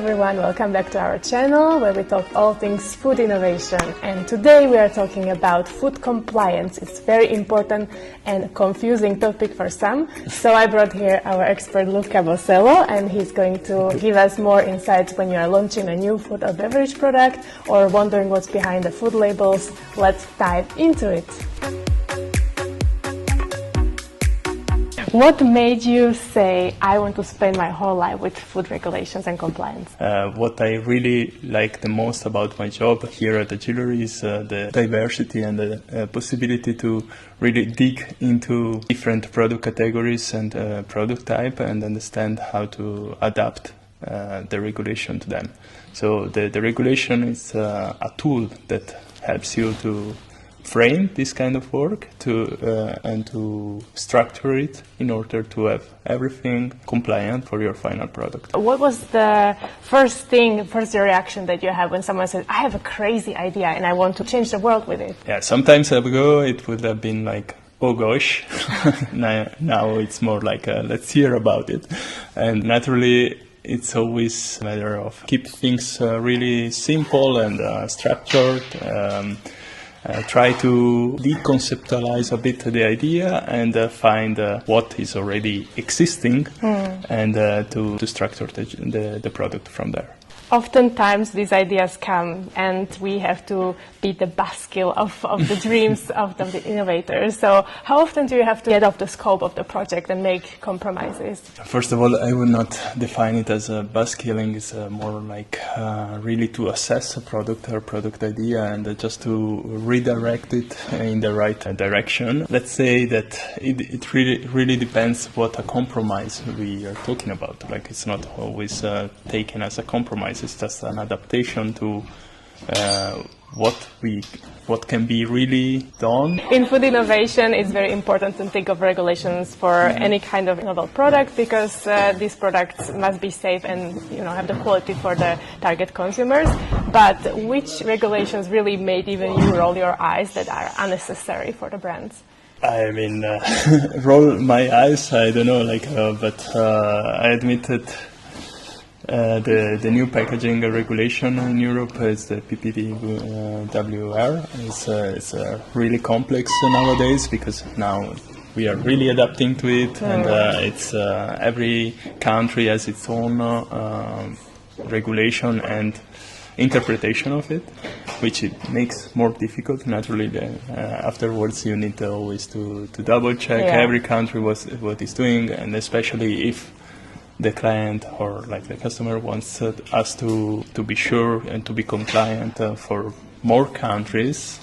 everyone, welcome back to our channel where we talk all things food innovation, and today we are talking about food compliance. It's very important and confusing topic for some, so I brought here our expert Luca Bosello, and he's going to give us more insights when you are launching a new food or beverage product or wondering what's behind the food labels. Let's dive into it. What made you say, I want to spend my whole life with food regulations and compliance? What I really like the most about my job here at Agilery is the diversity and the possibility to really dig into different product categories and product type and understand how to adapt the regulation to them. So the regulation is a tool that helps you to frame this kind of work and to structure it in order to have everything compliant for your final product. What was the first reaction that you had when someone said, I have a crazy idea and I want to change the world with it? Yeah, sometimes ago it would have been like, oh gosh, now it's more like, let's hear about it. And naturally, it's always a matter of keep things really simple and structured. Try to deconceptualize a bit the idea and find what is already existing and to structure the product from there. Oftentimes these ideas come and we have to be the buzzkill of the dreams of the innovators. So how often do you have to get off the scope of the project and make compromises? First of all, I would not define it as a buzzkilling. It's more like really to assess a product or product idea and just to redirect it in the right direction. Let's say that it really depends what a compromise we are talking about. Like, it's not always taken as a compromise. It's just an adaptation to what can be really done. In food innovation, it's very important to think of regulations for any kind of novel product, because these products must be safe and have the quality for the target consumers. But which regulations really made even you roll your eyes that are unnecessary for the brands? I mean, roll my eyes, I don't know, but I admit that the new packaging regulation in Europe is the PPWR. It's really complex nowadays because now we are really adapting to it, and it's every country has its own regulation and interpretation of it, which it makes more difficult. Naturally, afterwards you need always to double check every country what it's doing, and especially if the client or the customer wants us to be sure and to be compliant for more countries,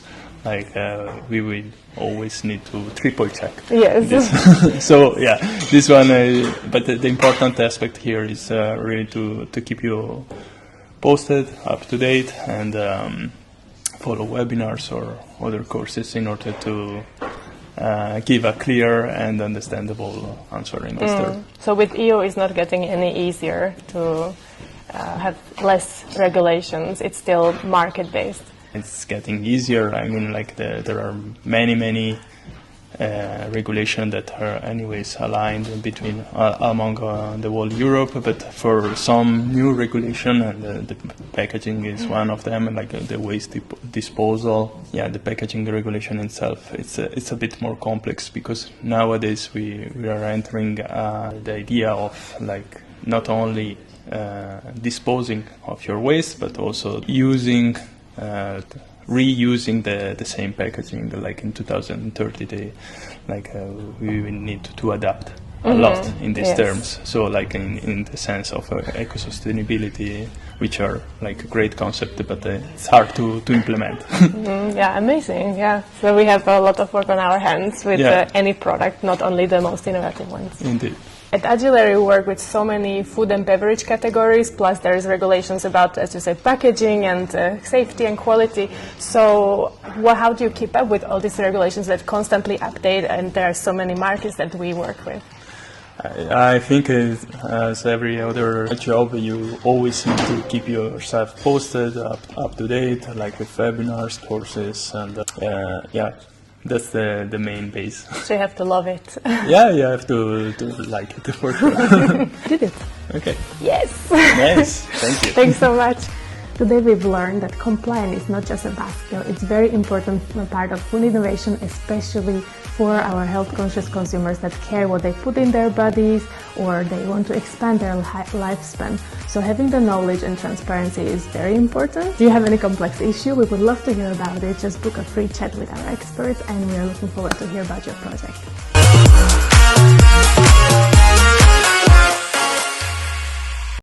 we will always need to triple check. Yes. This. So yeah, this one. But the important aspect here is really to keep you posted, up to date, and follow webinars or other courses in order to give a clear and understandable answer in this term. So with EU, it's not getting any easier to have less regulations. It's still market-based. It's getting easier. I mean, there are many regulations that are anyways aligned between among the whole Europe. But for some new regulation, and the packaging is one of them, the waste disposal. Yeah, the packaging regulation itself, it's a bit more complex, because nowadays we are entering the idea of not only disposing of your waste, but also reusing the same packaging. In 2030, we will need to adapt a lot in these terms. So in the sense of eco-sustainability, which are a great concept, but it's hard to implement. Yeah, amazing. Yeah, so we have a lot of work on our hands with any product, not only the most innovative ones. Indeed. At Agilery, we work with so many food and beverage categories, plus there's regulations about, as you said, packaging and safety and quality. So how do you keep up with all these regulations that constantly update, and there are so many markets that we work with? I think as every other job, you always need to keep yourself posted, up to date, with webinars, courses, and that's the main base. So you have to love it. Yeah, you have to like it for sure. Did it? Okay. Yes. Nice. Thank you. Thanks so much. Today we've learned that compliance is not just a bad skill, it's very important part of food innovation, especially for our health-conscious consumers that care what they put in their bodies or they want to expand their lifespan. So having the knowledge and transparency is very important. Do you have any complex issue? We would love to hear about it. Just book a free chat with our experts and we are looking forward to hear about your project.